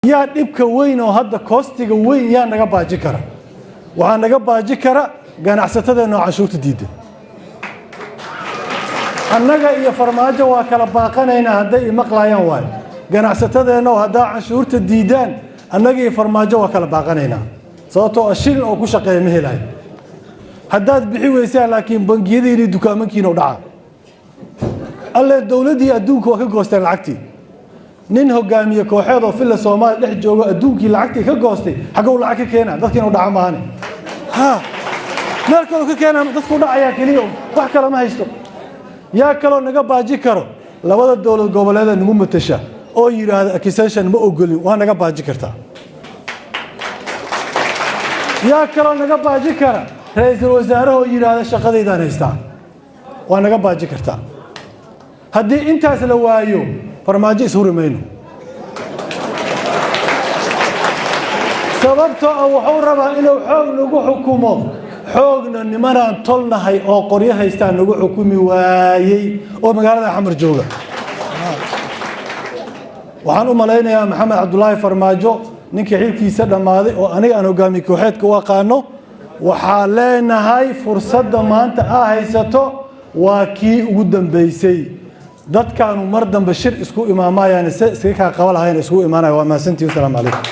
يا دبك وين وهذا كوستيga وين يا naga baaji kara waxa naga baaji kara ganacsatada cashuurta diiday annaga iyo farmaajo waa kala baaqanayna haday maqlayaan waay ganacsatada hada cashuurta diidaan annaga iyo farmaajo waa kala baaqanayna sababtoo shil oo ku shaqeeyo ma helay hadaad bixi weysaan laakiin bangiyada iyo dukaamankina u dhaca alle dawladii adduunka waa ka goosteen lacagtii nin hogaamiye kooxeed oo filla Soomaali dhex jooga adduunkii lacagtii ka goostay xagow lacag ka keenaa dadkiina u dhaca maahane ha marka uu ka keenaa dadku dhacaya kaliya wax kale ma haysto yaa kale naga baaji karo labada dawlad goboleed nagu matasha oo yiraahdo accusation ma ogolin waa naga baaji kartaa yaa kale naga baaji kara ra'iisul wasaaraha oo yiraahdo shaqadeedaan haystaa waa naga baaji kartaa haddii intaas la waayo farmaajo is hurimayno sababtoo wuxuu rabaa inuu xoog nagu xukumo xoogna nimanaan tolnahay oo qoryo haystaan nagu xukumi waayay oo magaalada xamar jooga waxaan u maleynayaa maxamed cabdullaahi farmaajo ninkii xilkiisa dhamaaday oo aniga aan hogaamiye kooxeedka u aqaano waxaa leenahay fursadda maanta aa haysato waa kii ugu dambeysay dadkaanu mar dambe shir isku imaamayaan iska ka qabalahayn isku imaanay waa maasantii. Assalaamu calaykum.